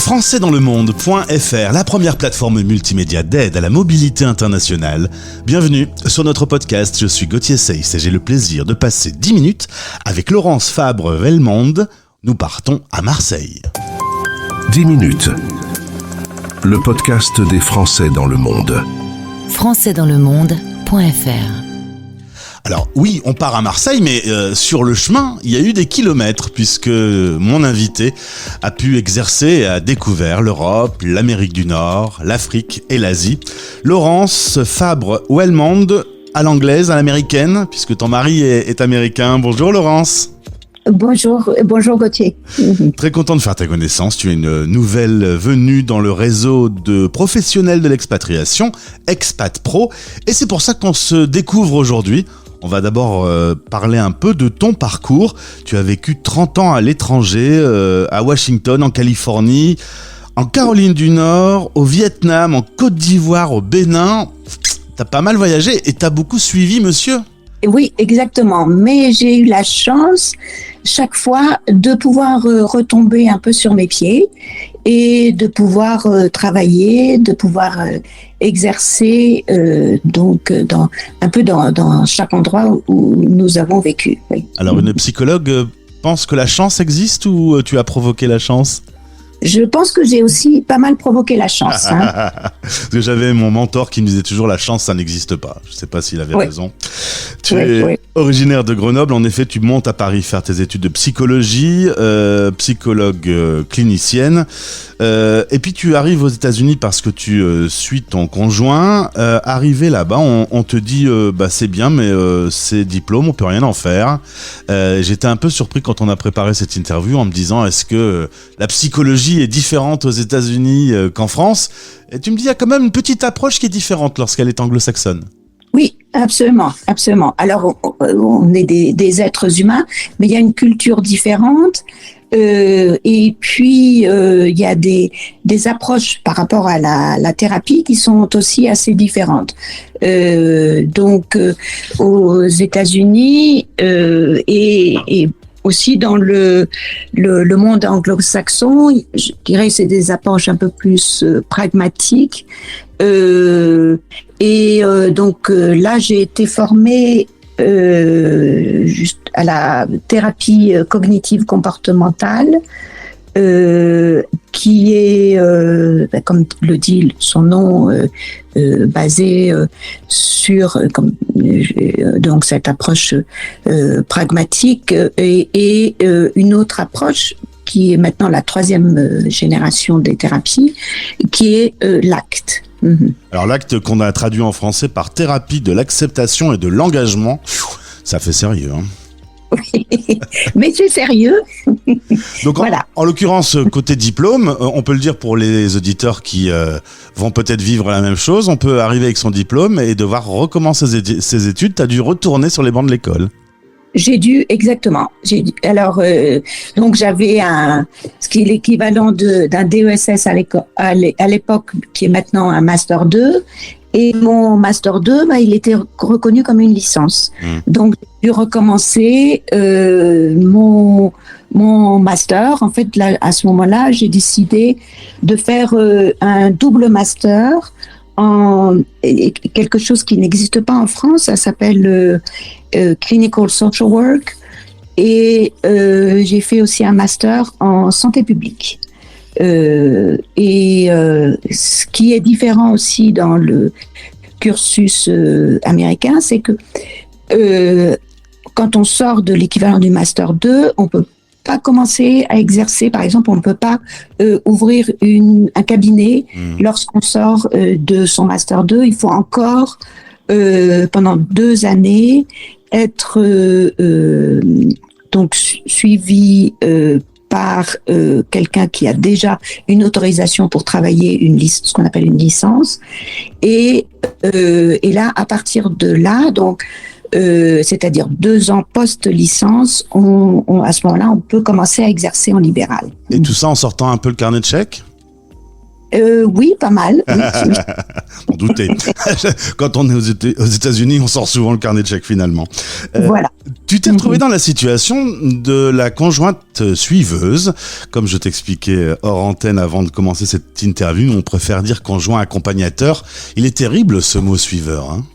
françaisdanslemonde.fr, la première plateforme multimédia d'aide à la mobilité internationale. Bienvenue sur notre podcast, je suis Gauthier Seyss et j'ai le plaisir de passer 10 minutes avec Laurence Fabre-Welmond. Nous partons à Marseille. 10 minutes, le podcast des Français dans le monde. françaisdanslemonde.fr. Alors oui, on part à Marseille, mais sur le chemin, il y a eu des kilomètres puisque mon invité a pu exercer et a découvert l'Europe, l'Amérique du Nord, l'Afrique et l'Asie. Laurence Fabre-Welmond, à l'anglaise, à l'américaine, puisque ton mari est américain. Bonjour Laurence. Bonjour Gauthier. Très content de faire ta connaissance. Tu es une nouvelle venue dans le réseau de professionnels de l'expatriation, Expat Pro, et c'est pour ça qu'on se découvre aujourd'hui. On va d'abord parler un peu de ton parcours. Tu as vécu 30 ans à l'étranger, à Washington, en Californie, en Caroline du Nord, au Vietnam, en Côte d'Ivoire, au Bénin. T'as pas mal voyagé et t'as beaucoup suivi monsieur. Oui, exactement. Mais j'ai eu la chance, chaque fois, de pouvoir retomber un peu sur mes pieds et de pouvoir travailler, de pouvoir exercer dans chaque endroit où nous avons vécu. Oui. Alors, une psychologue pense que la chance existe ou tu as provoqué la chance ? Je pense que j'ai aussi pas mal provoqué la chance. Parce que j'avais mon mentor qui me disait toujours la chance, ça n'existe pas. Je ne sais pas s'il avait raison. Tu es originaire de Grenoble. En effet, tu montes à Paris faire tes études de psychologie, psychologue clinicienne. Et puis tu arrives aux États-Unis parce que tu suis ton conjoint. Arrivé là-bas, on te dit c'est bien, mais ces diplômes, on peut rien en faire. J'étais un peu surpris quand on a préparé cette interview en me disant est-ce que la psychologie est différente aux États-Unis qu'en France. Et tu me dis, il y a quand même une petite approche qui est différente lorsqu'elle est anglo-saxonne. Oui, absolument. Alors, on est des êtres humains, mais il y a une culture différente. Et puis, il y a des approches par rapport à la thérapie qui sont aussi assez différentes. Aux États-Unis et aussi dans le monde anglo-saxon, je dirais que c'est des approches un peu plus pragmatiques. Là, j'ai été formée juste à la thérapie cognitive comportementale, qui est, comme le dit son nom, basé sur donc cette approche pragmatique et une autre approche qui est maintenant la troisième génération des thérapies, qui est l'acte. Alors l'acte qu'on a traduit en français par thérapie de l'acceptation et de l'engagement, ça fait sérieux, hein. Oui, mais c'est sérieux. Donc voilà. En l'occurrence, côté diplôme, on peut le dire pour les auditeurs qui vont peut-être vivre la même chose, on peut arriver avec son diplôme et devoir recommencer ses études. Tu as dû retourner sur les bancs de l'école. Exactement. Alors, donc j'avais ce qui est l'équivalent d'un DESS à l'époque, qui est maintenant un Master 2. Et mon Master 2, il était reconnu comme une licence. Donc, j'ai dû recommencer mon Master. En fait, là, à ce moment-là, j'ai décidé de faire un double Master en quelque chose qui n'existe pas en France. Ça s'appelle Clinical Social Work. Et j'ai fait aussi un Master en santé publique. Ce qui est différent aussi dans le cursus américain, c'est que quand on sort de l'équivalent du Master 2, on peut pas commencer à exercer. Par exemple, on ne peut pas ouvrir un cabinet lorsqu'on sort de son Master 2. Il faut encore, pendant 2 années, être donc suivi par quelqu'un qui a déjà une autorisation pour travailler ce qu'on appelle une licence. Et là, à partir de là, donc, c'est-à-dire 2 ans post-licence, à ce moment-là, on peut commencer à exercer en libéral. Et tout ça en sortant un peu le carnet de chèques ? Oui, pas mal. Oui. On doutait. Quand on est aux États-Unis, on sort souvent le carnet de chèques finalement. Voilà. Tu t'es retrouvé dans la situation de la conjointe suiveuse. Comme je t'expliquais hors antenne avant de commencer cette interview, on préfère dire conjoint accompagnateur. Il est terrible ce mot suiveur. Hein.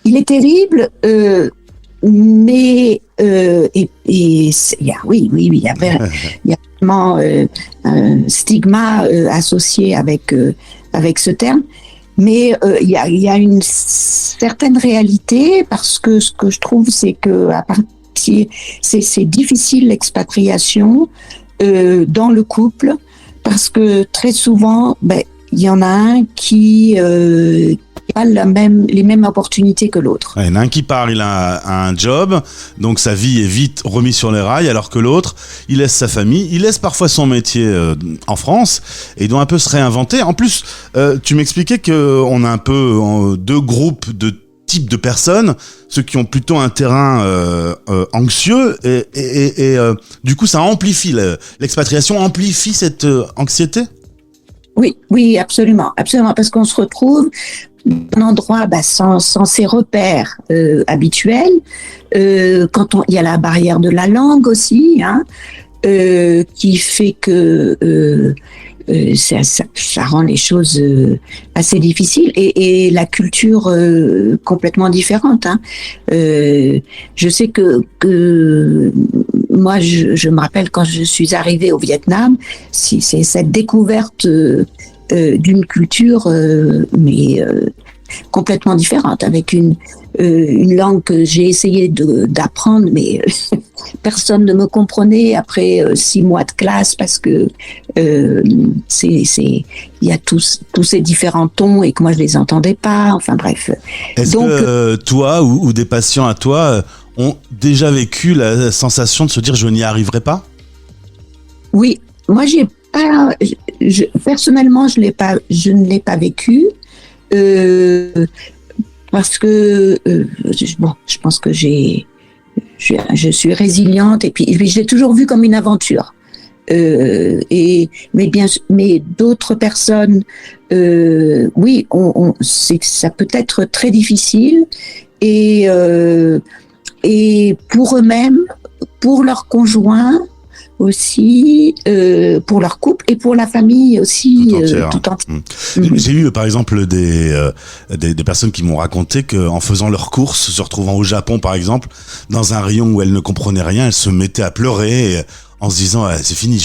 Il est terrible, mais il y a vraiment un stigma associé avec ce terme. Mais il y a une certaine réalité, parce que ce que je trouve, c'est que c'est difficile l'expatriation dans le couple, parce que très souvent, il y en a un qui pas les mêmes opportunités que l'autre. Il y en a un qui part, il a un job, donc sa vie est vite remise sur les rails, alors que l'autre, il laisse sa famille, il laisse parfois son métier en France, et il doit un peu se réinventer. En plus, tu m'expliquais qu'on a un peu deux groupes de types de personnes, ceux qui ont plutôt un terrain anxieux, et du coup ça amplifie, l'expatriation amplifie cette anxiété ? Oui, absolument, parce qu'on se retrouve un endroit sans ses repères habituels. Quand il y a la barrière de la langue aussi, qui fait que ça rend les choses assez difficiles, et la culture complètement différente. Je sais que moi, je me rappelle quand je suis arrivée au Vietnam, c'est cette découverte d'une culture complètement différente, avec une langue que j'ai essayé d'apprendre, mais personne ne me comprenait après 6 mois de classe, parce que il y a tous ces différents tons et que moi je les entendais pas. Enfin bref. Est-ce que toi ou des patients à toi ont déjà vécu la sensation de se dire je n'y arriverai pas ? Oui, moi j'ai pas. Personnellement, je ne l'ai pas vécu. Parce que je pense que je suis résiliente, et puis je l'ai toujours vu comme une aventure. Mais d'autres personnes, oui, ça peut être très difficile, et pour eux-mêmes, pour leurs conjoints aussi, pour leur couple et pour la famille aussi, tout entière. J'ai eu par exemple des personnes qui m'ont raconté qu'en faisant leurs courses, se retrouvant au Japon par exemple, dans un rayon où elles ne comprenaient rien, elles se mettaient à pleurer en se disant c'est fini,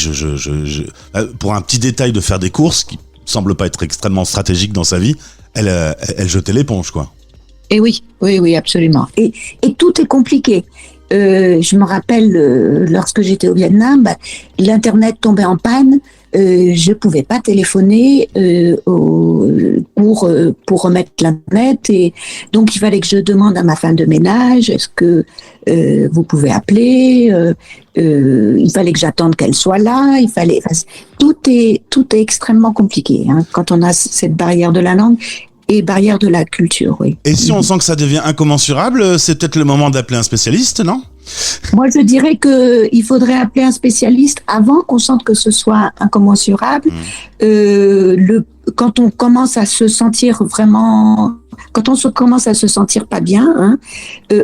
pour un petit détail de faire des courses qui semble pas être extrêmement stratégique dans sa vie, elle jetait l'éponge, quoi. Et oui, absolument. Et tout est compliqué. Je me rappelle, lorsque j'étais au Vietnam, l'internet tombait en panne. Je pouvais pas téléphoner pour remettre l'internet, et donc il fallait que je demande à ma femme de ménage, est-ce que vous pouvez appeler, il fallait que j'attende qu'elle soit là, tout est extrêmement compliqué quand on a cette barrière de la langue et barrière de la culture, oui. Et si on sent que ça devient incommensurable, c'est peut-être le moment d'appeler un spécialiste, non ? Moi, je dirais qu'il faudrait appeler un spécialiste avant qu'on sente que ce soit incommensurable. Quand on commence à se sentir pas bien,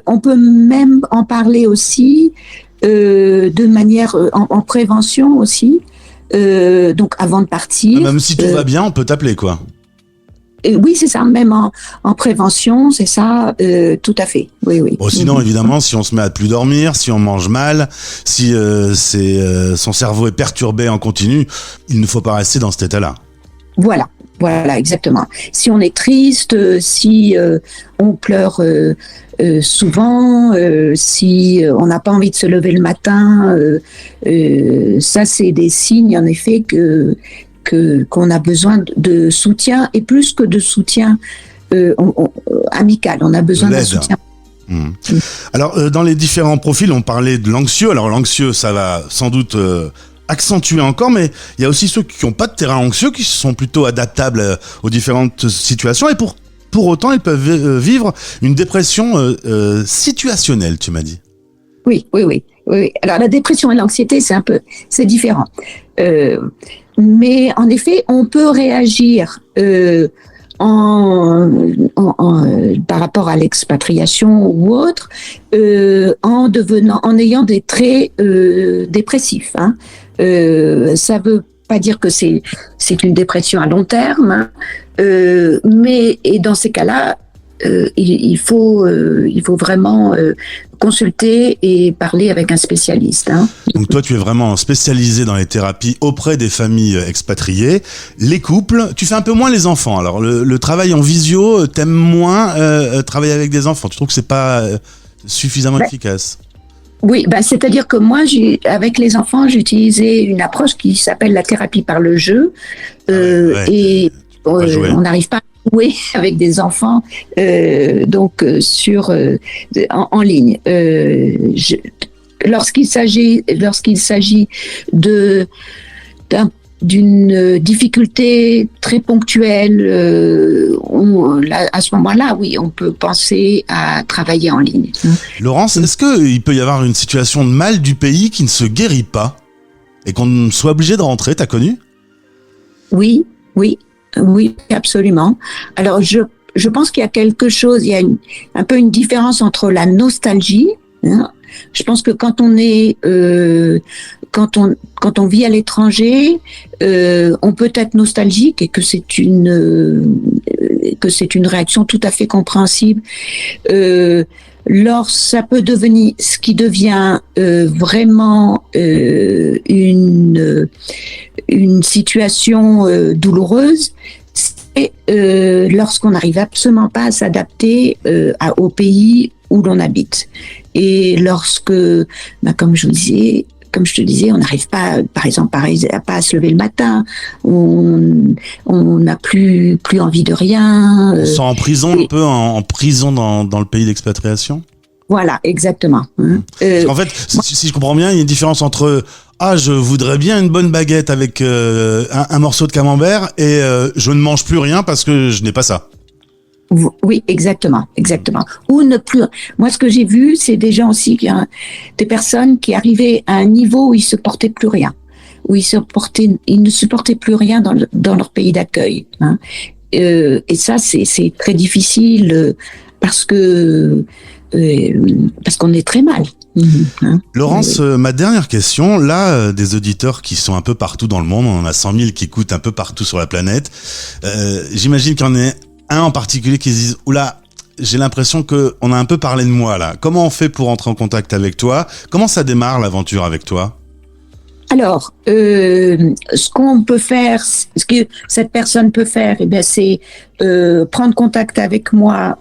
on peut même en parler aussi de manière en prévention aussi. Donc avant de partir. Même si tout va bien, on peut t'appeler, quoi. Oui, c'est ça, même en prévention, c'est ça, tout à fait. Oui. Bon, sinon, évidemment, si on se met à plus dormir, si on mange mal, si son cerveau est perturbé en continu, il ne faut pas rester dans cet état-là. Voilà, exactement. Si on est triste, si on pleure souvent, si on n'a pas envie de se lever le matin, ça, c'est des signes, en effet, qu'on a besoin de soutien, et plus que de soutien amical, on a besoin d'un soutien. Alors, dans les différents profils, on parlait de l'anxieux. Alors, l'anxieux, ça va sans doute accentuer encore, mais il y a aussi ceux qui n'ont pas de terrain anxieux, qui sont plutôt adaptables aux différentes situations, et pour autant, ils peuvent vivre une dépression situationnelle, tu m'as dit. Oui. Alors, la dépression et l'anxiété, c'est différent. Mais en effet, on peut réagir par rapport à l'expatriation ou autre, en ayant des traits dépressifs. Hein. Ça veut pas dire que c'est une dépression à long terme, hein, mais dans ces cas-là, il faut vraiment consulter et parler avec un spécialiste. Hein. Donc toi, tu es vraiment spécialisé dans les thérapies auprès des familles expatriées, les couples. Tu fais un peu moins les enfants. Alors le travail en visio, t'aimes moins travailler avec des enfants. Tu trouves que c'est pas suffisamment efficace? Oui, c'est-à-dire que moi, avec les enfants, j'ai utilisé une approche qui s'appelle la thérapie par le jeu, et on n'arrive pas à jouer avec des enfants, en ligne. Lorsqu'il s'agit d'une difficulté très ponctuelle, à ce moment-là, oui, on peut penser à travailler en ligne. Laurence, est-ce qu'il peut y avoir une situation de mal du pays qui ne se guérit pas et qu'on soit obligé de rentrer? T'as connu? Oui, absolument. Alors, je pense qu'il y a quelque chose, il y a un peu une différence entre la nostalgie, hein. Je pense que quand on est, quand on vit à l'étranger, on peut être nostalgique et que c'est une réaction tout à fait compréhensible. Ça peut devenir, ce qui devient vraiment une situation douloureuse, c'est lorsqu'on n'arrive absolument pas à s'adapter au pays où l'on habite. Et lorsque, comme je te disais, on n'arrive pas, par exemple, pas à se lever le matin, on n'a plus envie de rien. On se sent en prison un peu, en prison dans le pays d'expatriation. Voilà, exactement. En fait, si je comprends bien, il y a une différence entre je voudrais bien une bonne baguette avec un morceau de camembert et je ne mange plus rien parce que je n'ai pas ça. Oui, exactement. Ou ne plus. Moi, ce que j'ai vu, c'est des gens aussi des personnes qui arrivaient à un niveau où ils se portaient plus rien, où ils ne supportaient plus rien dans leur pays d'accueil. Hein. Et ça, c'est très difficile parce qu'on est très mal. Hein. Laurence, ma dernière question, là, des auditeurs qui sont un peu partout dans le monde, on en a 100 000 qui écoutent un peu partout sur la planète. J'imagine qu'il y en a un en particulier qui se disent « Oula, j'ai l'impression qu'on a un peu parlé de moi là. Comment on fait pour entrer en contact avec toi? Comment ça démarre l'aventure avec toi ?» Alors, ce qu'on peut faire, ce que cette personne peut faire, c'est prendre contact avec moi.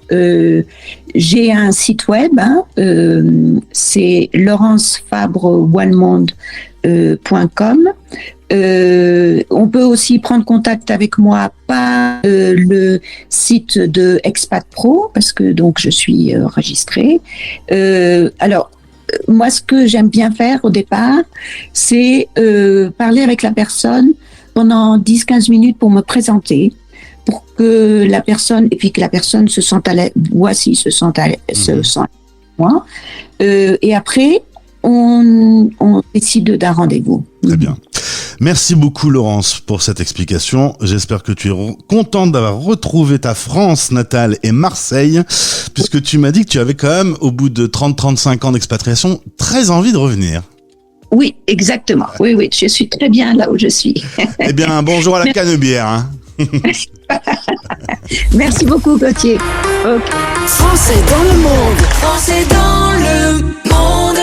J'ai un site web, hein, c'est laurencefabreonemonde.com. On peut aussi prendre contact avec moi par le site de Expat Pro, parce que donc je suis enregistrée. Alors, moi, ce que j'aime bien faire au départ, c'est parler avec la personne pendant 10-15 minutes pour me présenter, pour que la personne, et puis que la personne se sente à l'aise, voici, se sente à moi. Et après, on décide d'un rendez-vous. Très bien. Merci beaucoup Laurence pour cette explication. J'espère que tu es contente d'avoir retrouvé ta France natale et Marseille, puisque tu m'as dit que tu avais quand même, au bout de 30-35 ans d'expatriation, très envie de revenir. Oui, exactement. Oui, je suis très bien là où je suis. Eh bien, bonjour à la canebière. Hein. Merci beaucoup Gauthier. Okay. Français dans le monde. Français dans le monde.